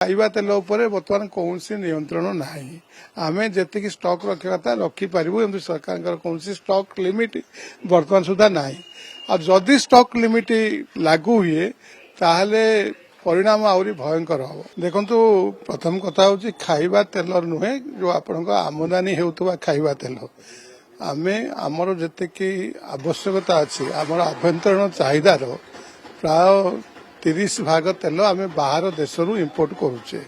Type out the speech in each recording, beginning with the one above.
खाइबा तेल उपर बर्तमान कौन नियंत्रण ना आम जी स्टक रखा था रखिपारू सरकार कौन स्टक लिमिट बर्तमान सुधा ना जदि स्टक लिमिट लागू हुए ताहले परिणाम आहरी भयंकर हम देखु प्रथम कथा हूँ खाइबा तेल नुहे जो आपण आमदानी होता खाइबा तेल आमे आमर जी आवश्यकता अच्छी आमर आभ्यंतरण चाहिदार प्राय 30 भाग तेल आम बाहर देश इंपोर्ट करुचे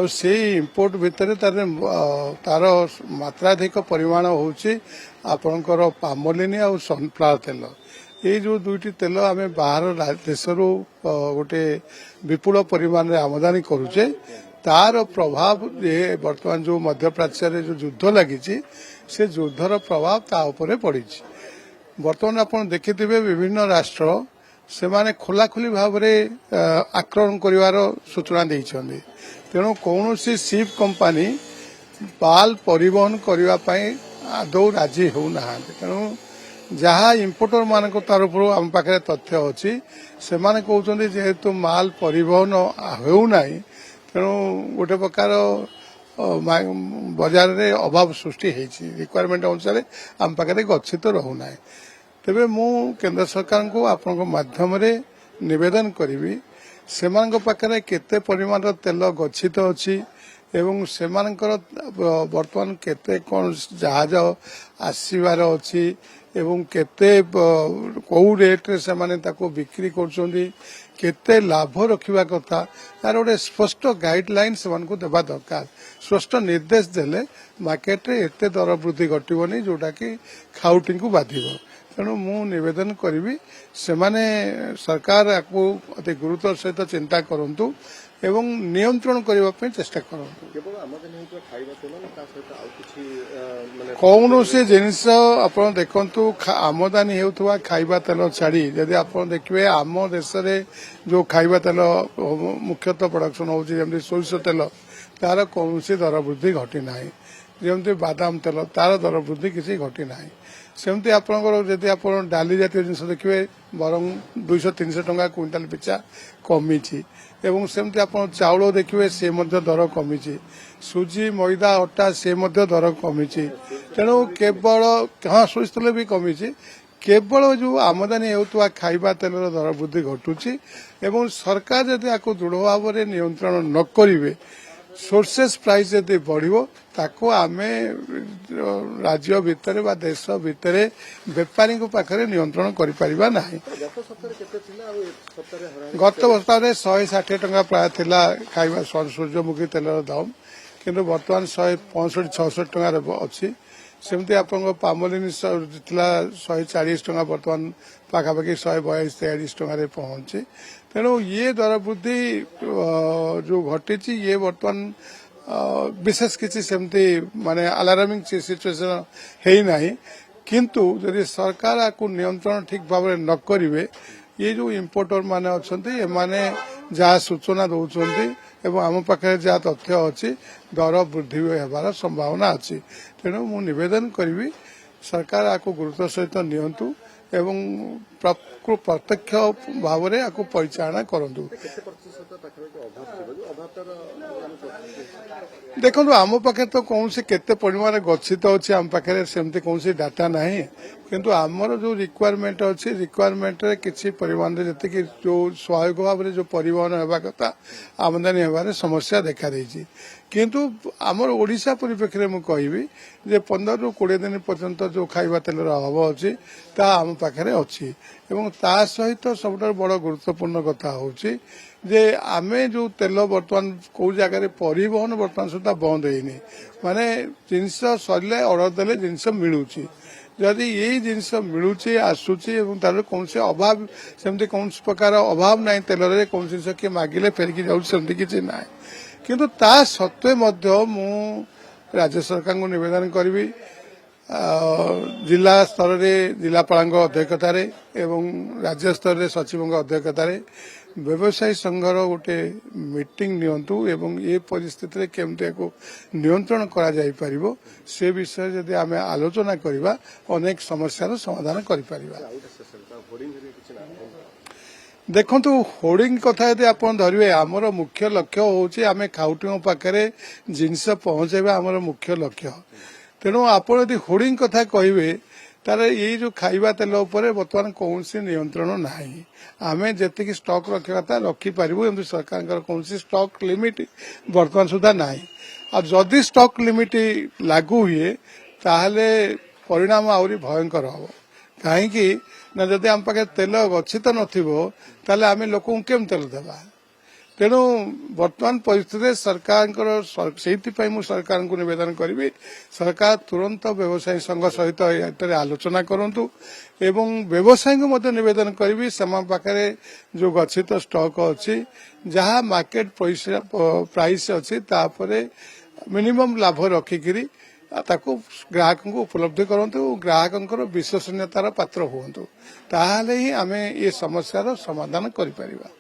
से इंपोर्ट भितर तार मात्राधिक परिमाण होची आपणकर पामोलिन आ सनफ्लावर तेल ये जो दुईटी तेल आम बाहर देश गोटे विपुल परिमाण आमदानी करुचे तार प्रभाव ये वर्तमान जो मध्यप्राच्य जो युद्ध लगी से युद्धर प्रभाव ता उपरे पड़ी वर्तमान आप देखिथिबे विभिन्न राष्ट्र से माने खोलाखोली भाव में आक्रमण करिवार सूचना देइछन्ति तेणु कौन शिप कंपनी पाल परिवहन करने आदौ राजी होना तेणु जहाँ इम्पोर्टर मान तरफ आम पाखे तथ्य अच्छी से कहते जेहेतु माल परिवहन होना तेणु गोटे प्रकार बाजार रे अभाव सृष्टि रिक्वायरमेंट अनुसार आम पाखे गच्छित रोना तेबे मु केंद्र सरकार को आपण माध्यम निवेदन करी से पाखे केते परिमाण तेल गच्छित अच्छी एवं से बर्तमान केते कौन जहाज आसबार अच्छी एवं केते कौ रेट से बिक्री करते लाभ रखा कथा यार गोटे स्पष्ट गाइडलाइन से देवा दरकार स्पष्ट निर्देश देले मार्केट रे एते दर वृद्धि घटबनी जोटा कि खाउटी को बाधिब तेणु मु निवेदन करी से सरकार आपको अति गुरुत्व सहित चिंता करंतु एवं नियंत्रण करने चेष्टा करंतु कौन से जिनस आप देखु आमदानी होता खाइबा तेल छाड़ी जदि आप देखिए आम देश में जो खाइबा तेल मुख्यतः प्रोडक्शन होती सोरिष तेल तार कौन दर वृद्धि घटी ना जमी बादाम तेल तार दर वृद्धि किसी घटी ना सेमती आपंकर आप डाली जातीय जिन देखिए बरं 200-300 टंका क्विंटाल पिछा कमी एवं सेमती आप चाउल देखिए से दर कमी सुजी मैदा अटा से दर कमी तेणु केवल हाँ सोरिष तेल भी कमी केवल जो आमदानी होता खाइबा तेल दर वृद्धि घटुची एवं सरकार जदि आपको दृढ़ भाव में नियंत्रण न करेंगे सोर्सेस प्राइस जदि बढ़ो ताको आमे राज्य भितर बा देश भितर बेपारी पाखे नियंत्रण करिपारिबा नाही गत सप्ताह 160 टंका प्राय थिला खाइबा सूर्यमुखी तेलर दाम किंतु वर्तमान 165-66 टंका अच्छी सेमती आपन पामोलिन थिला 140 टंका वर्तमान पाखापाखि 142-143 टंका पहुंची तेणु ये दर वृद्धि जो घटी ये वर्तमान विशेष किसी सेमती माने अलार्मिंग सिचुएशन है नहीं किंतु यदि सरकार आपको नियंत्रण ठीक भाव में न करेंगे ये जो इम्पोर्टर माने अच्छे माने जहाँ सूचना दौरान एवं आम पाखे जहाँ तथ्य अच्छी दर वृद्धि होबार संभावना अच्छी तेणु मु निवेदन करी सरकार आपको गुरुत्व सहित नियंतु एवं प्रत्यक्ष भाव में आपको परिचालना करंतु देखो आम पाखे तो कौन से केते परिमाण गच्छित अच्छी आम पाखे सेमती कौन सी डाटा नहीं किंतु आमर जो रिक्वायरमेंट अच्छी रिक्वायरमेंट रे किसी परिमाण जी जो स्वाभाविक भाव में जो परिवहन होगा कथा आमदानी होबार समस्या देखा देछि किंतु आमर ओडिशा परिप्रेक्षी में कहि जे 15-20 दिन पर्यंत जो खाइबा तेलर अभाव अच्छी ता आम पाखे अच्छी एवं ता सहित सबुठार बड़ गुरुत्वपूर्ण कथा होछि जे आमे जो तेल बर्तमान कौ जगह परिवहन बर्तमान सुधा बंद होनी माने जिनस सरले ऑर्डर देले जिनस मिलूची जदि यही जिनस मिलूची आसूची एवं तार कौन से अभाव सेमती कौन प्रकार अभाव ना तेल कौन जिन किए मागिले फेरिकी जाऊँगी किसी ना किंतु ता सत्वे मध्य मु राज्य सरकार को निवेदन करी जिला स्तर में जिलापाल अध्यक्षतार एवं राज्य स्तर में सचिव अध्यक्षतार व्यवसायी संघर गोटे मीटिंग नियंतु एवं ये परिस्थिति केमती को नियंत्रण करा जाई परिबो से विषय जदि आमे आलोचना करिबा अनेक समस्यार समाधान करि परिबा ଦେଖନ୍ତୁ ହୋର୍ଡିଂ କଥା ଯଦି ଆପଣ ଧରିବେ ଆମର ମୁଖ୍ୟ ଲକ୍ଷ୍ୟ ହେଉଛି ଆମେ ଖାଉଟିଙ୍କ ପାଖରେ ଜିନିଷ ପହଞ୍ଚାଇବା ଆମର ମୁଖ୍ୟ ଲକ୍ଷ୍ୟ। ତେଣୁ ଆପଣ ଯଦି ହୋର୍ଡିଂ କଥା କହିବେ ତାହେଲେ ଏଇ ଯୋଉ ଖାଇବା ତେଲ ଉପରେ ବର୍ତ୍ତମାନ କୌଣସି ନିୟନ୍ତ୍ରଣ ନାହିଁ। ଆମେ ଯେତିକି ଷ୍ଟକ୍ ରଖିବା କଥା ରଖିପାରିବୁ, ଏମିତି ସରକାରଙ୍କର କୌଣସି ଷ୍ଟକ୍ ଲିମିଟ୍ ବର୍ତ୍ତମାନ ସୁଦ୍ଧା ନାହିଁ। ଆଉ ଯଦି ଷ୍ଟକ୍ ଲିମିଟ୍ ଲାଗୁ ହୁଏ ତାହେଲେ ପରିଣାମ ଆହୁରି ଭୟଙ୍କର ହେବ। କାହିଁକି ନା ଯଦି ଆମ ପାଖରେ ତେଲ ଗଚ୍ଛିତ ନଥିବ ତାହେଲେ ଆମେ ଲୋକଙ୍କୁ କେମିତି ତେଲ ଦେବା। ତେଣୁ ବର୍ତ୍ତମାନ ପରିସ୍ଥିତିରେ ସରକାରଙ୍କର ସେଇଥିପାଇଁ ମୁଁ ସରକାରଙ୍କୁ ନିବେଦନ କରିବି ସରକାର ତୁରନ୍ତ ବ୍ୟବସାୟୀ ସଂଘ ସହିତ ଏଠାରେ ଆଲୋଚନା କରନ୍ତୁ ଏବଂ ବ୍ୟବସାୟୀଙ୍କୁ ମଧ୍ୟ ନିବେଦନ କରିବି ସେମାନଙ୍କ ପାଖରେ ଯୋଉ ଗଚ୍ଛିତ ଷ୍ଟକ୍ ଅଛି ଯାହା ମାର୍କେଟ ପ୍ରାଇସ୍ ଅଛି ତାପରେ ମିନିମମ୍ ଲାଭ ରଖିକିରି ତାକୁ ଗ୍ରାହକଙ୍କୁ ଉପଲବ୍ଧି କରନ୍ତୁ, ଗ୍ରାହକଙ୍କର ବିଶ୍ୱସନୀୟତାର ପାତ୍ର ହୁଅନ୍ତୁ। ତାହେଲେ ହିଁ ଆମେ ଏ ସମସ୍ୟାର ସମାଧାନ କରିପାରିବା।